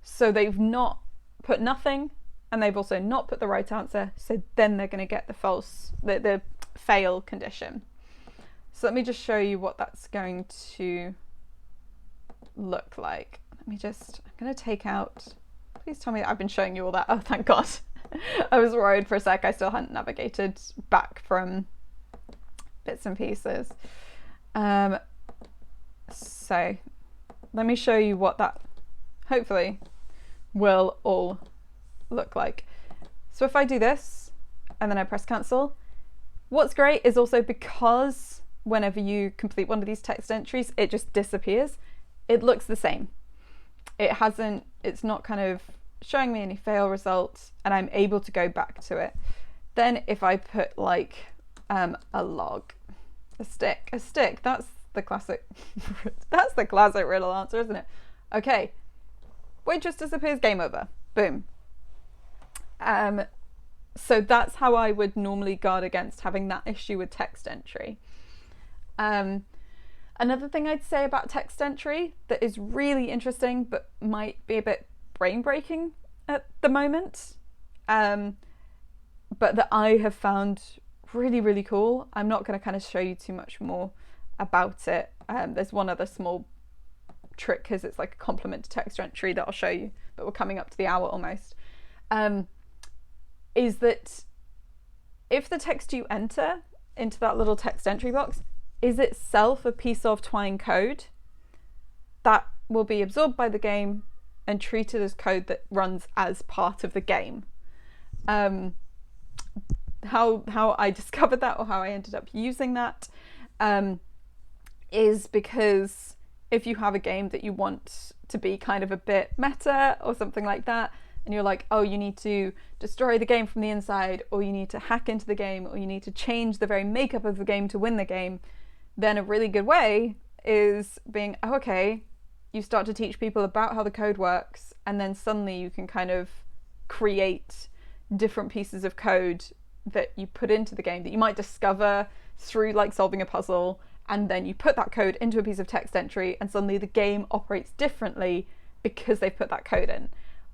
so they've not put nothing, and they've also not put the right answer, so then they're going to get the the fail condition. So let me just show you what that's going to look like. I'm going to take out, please tell me that I've been showing you all that. Oh, thank God. I was worried for a sec. I still hadn't navigated back from bits and pieces. So let me show you what that hopefully will all look like. So if I do this and then I press cancel, what's great is also because whenever you complete one of these text entries, it just disappears. It looks the same. It's not kind of showing me any fail results, and I'm able to go back to it. Then if I put like a log, a stick, that's the classic, that's the classic riddle answer, isn't it? Okay, waitress disappears, game over, boom. So that's how I would normally guard against having that issue with text entry. Another thing I'd say about text entry that is really interesting but might be a bit brain breaking at the moment, but that I have found really, really cool. I'm not going to kind of show you too much more about it. There's one other small trick because it's like a complement to text entry that I'll show you, but we're coming up to the hour almost. Is that if the text you enter into that little text entry box is itself a piece of Twine code, that will be absorbed by the game and treated as code that runs as part of the game. How I discovered that, or how I ended up using that, is because if you have a game that you want to be kind of a bit meta or something like that, and you're like, oh, you need to destroy the game from the inside, or you need to hack into the game, or you need to change the very makeup of the game to win the game, then a really good way is being, oh, okay, you start to teach people about how the code works, and then suddenly you can kind of create different pieces of code that you put into the game that you might discover through like solving a puzzle, and then you put that code into a piece of text entry, and suddenly the game operates differently because they've put that code in.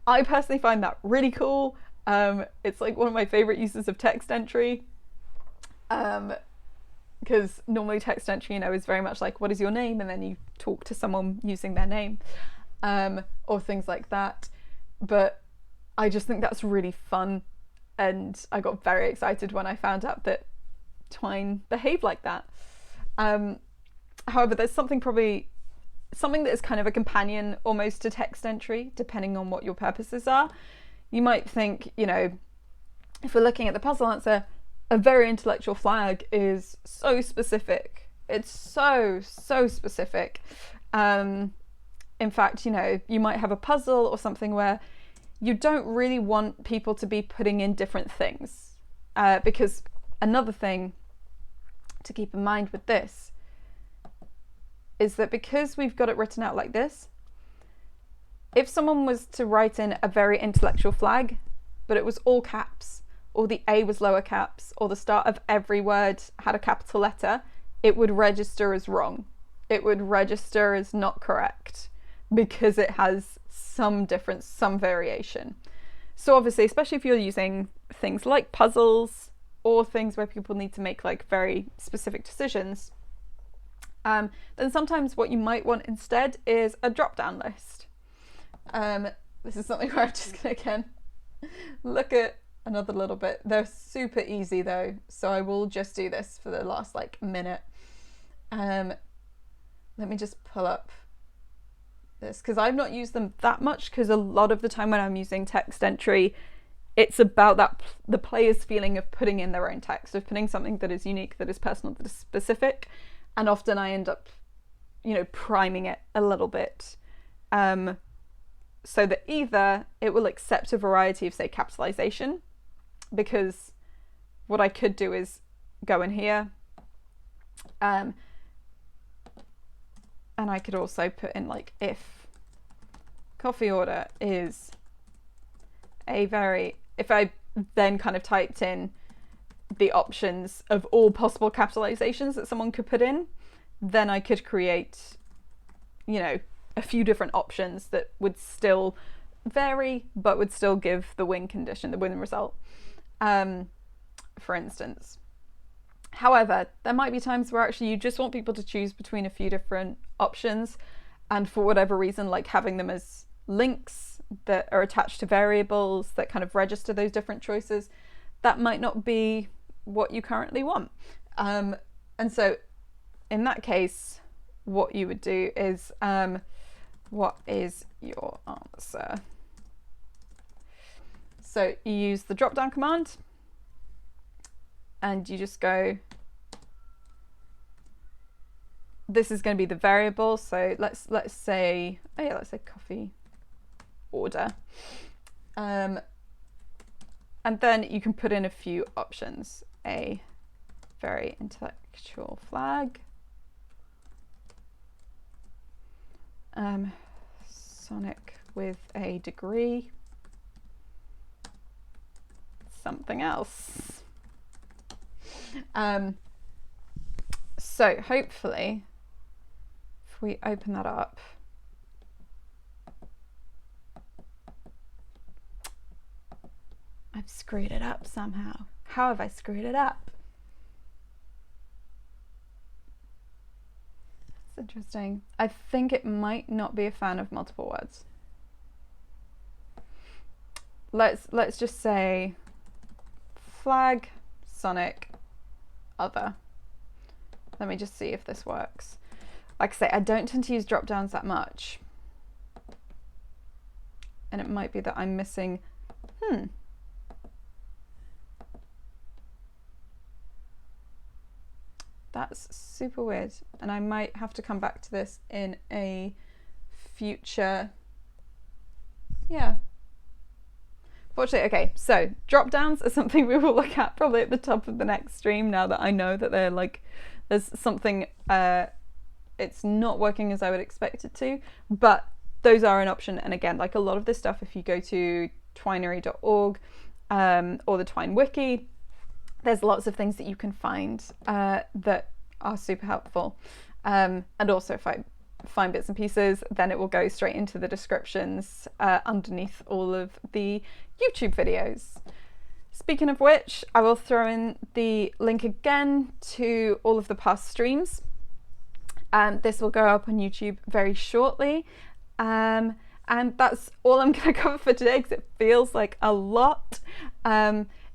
I personally find that really cool. It's like one of my favorite uses of text entry. Because normally text entry, is very much like, what is your name? And then you talk to someone using their name, or things like that. But I just think that's really fun. And I got very excited when I found out that Twine behaved like that. However, there's something that is kind of a companion almost to text entry, depending on what your purposes are. You might think, if we're looking at the puzzle answer, a very intellectual flag is so specific. It's so specific. In fact, you might have a puzzle or something where you don't really want people to be putting in different things. Because another thing to keep in mind with this is that because we've got it written out like this, if someone was to write in a very intellectual flag, but it was all caps, or the A was lower caps, or the start of every word had a capital letter, it would register as wrong. It would register as not correct because it has some difference, some variation. So obviously, especially if you're using things like puzzles or things where people need to make like very specific decisions, then sometimes what you might want instead is a drop-down list. This is something where I'm just gonna again look at another little bit. They're super easy though, so I will just do this for the last minute. Let me just pull up this because I've not used them that much, because a lot of the time when I'm using text entry, it's about the player's feeling of putting in their own text, of putting something that is unique, that is personal, that is specific, and often I end up priming it a little bit, so that either it will accept a variety of, say, capitalization, because what I could do is go in here, and I could also put in if coffee order is if I then kind of typed in the options of all possible capitalizations that someone could put in, then I could create, a few different options that would still vary, but would still give the win condition, the win result, for instance. However, there might be times where actually you just want people to choose between a few different options, and for whatever reason, like having them as links that are attached to variables that kind of register those different choices, that might not be what you currently want. And so in that case, what you would do is, what is your answer? So you use the drop down command and you just go, this is going to be the variable. So let's say, let's say coffee order. And then you can put in a few options. A very intellectual flag. Sonic with a degree. Something else. So hopefully if we open that up, I've screwed it up somehow. How have I screwed it up? That's interesting. I think it might not be a fan of multiple words. Let's just say flag, Sonic, other. Let me just see if this works. Like I say, I don't tend to use drop downs that much. And it might be that I'm missing, That's super weird. And I might have to come back to this in a future, Fortunately, okay, so drop downs are something we will look at probably at the top of the next stream, now that I know that they're like, there's something, it's not working as I would expect it to, but those are an option. And again, like a lot of this stuff, if you go to twinery.org or the Twine wiki, there's lots of things that you can find that are super helpful. And also if I find bits and pieces, then it will go straight into the descriptions underneath all of the YouTube videos. Speaking of which, I will throw in the link again to all of the past streams. This will go up on YouTube very shortly. And that's all I'm going to cover for today, because it feels like a lot.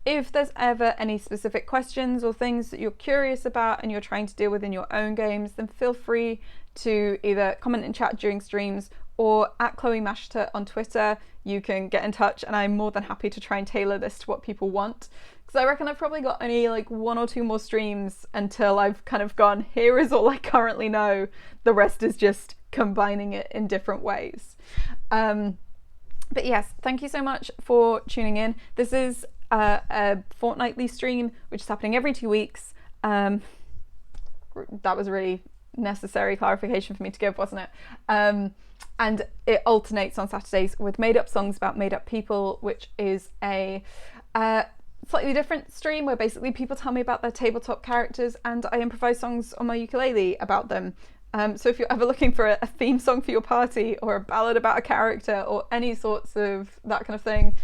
If there's ever any specific questions or things that you're curious about and you're trying to deal with in your own games, then feel free to either comment in chat during streams, or at Chloe Mashter on Twitter, you can get in touch, and I'm more than happy to try and tailor this to what people want. Because I reckon I've probably got only like 1 or 2 more streams until I've kind of gone, here is all I currently know. The rest is just combining it in different ways. But yes, thank you so much for tuning in. This is a fortnightly stream, which is happening every 2 weeks. That was a really necessary clarification for me to give, wasn't it? And it alternates on Saturdays with made up songs about made up people, which is a slightly different stream where basically people tell me about their tabletop characters and I improvise songs on my ukulele about them. So if you're ever looking for a theme song for your party, or a ballad about a character, or any sorts of that kind of thing,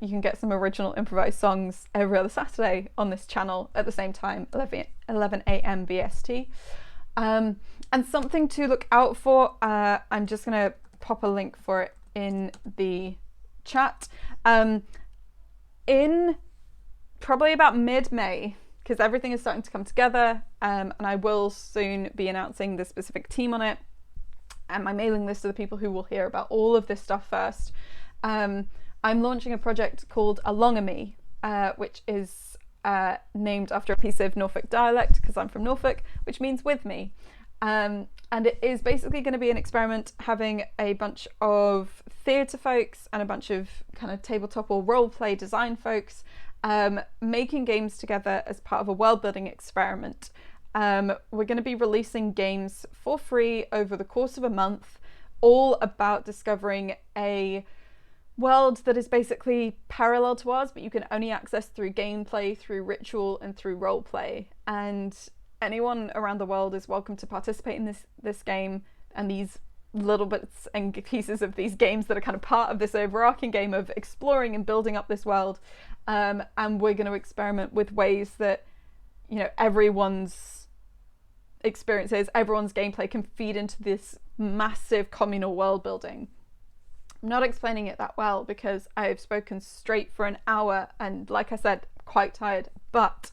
you can get some original improvised songs every other Saturday on this channel at the same time, 11 a.m. BST. And something to look out for, I'm just going to pop a link for it in the chat. In probably about mid-May, because everything is starting to come together, and I will soon be announcing the specific team on it and my mailing list of the people who will hear about all of this stuff first. I'm launching a project called Along-a-Me, which is named after a piece of Norfolk dialect, because I'm from Norfolk, which means with me. And it is basically going to be an experiment, having a bunch of theatre folks and a bunch of kind of tabletop or role play design folks making games together as part of a world building experiment. We're going to be releasing games for free over the course of a month, all about discovering a world that is basically parallel to ours, but you can only access through gameplay, through ritual, and through roleplay. And anyone around the world is welcome to participate in this game, and these little bits and pieces of these games that are kind of part of this overarching game of exploring and building up this world. And we're going to experiment with ways that, you know, everyone's experiences, everyone's gameplay can feed into this massive communal world building. I'm not explaining it that well because I've spoken straight for an hour and, like I said, quite tired. But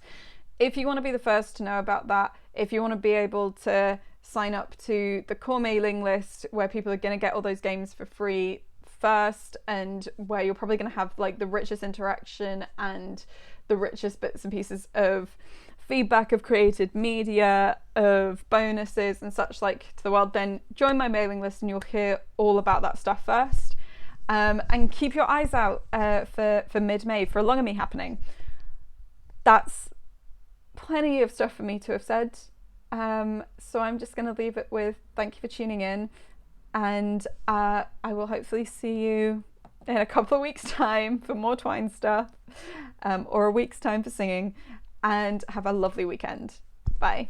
if you want to be the first to know about that, if you want to be able to sign up to the core mailing list where people are going to get all those games for free first, and where you're probably going to have like the richest interaction and the richest bits and pieces of feedback, of created media, of bonuses and such like to the world, then join my mailing list and you'll hear all about that stuff first. And keep your eyes out for mid-May for Along-a-Me happening. That's plenty of stuff for me to have said. So I'm just going to leave it with thank you for tuning in, and I will hopefully see you in a couple of weeks' time for more Twine stuff, or a week's time for singing, and have a lovely weekend. Bye.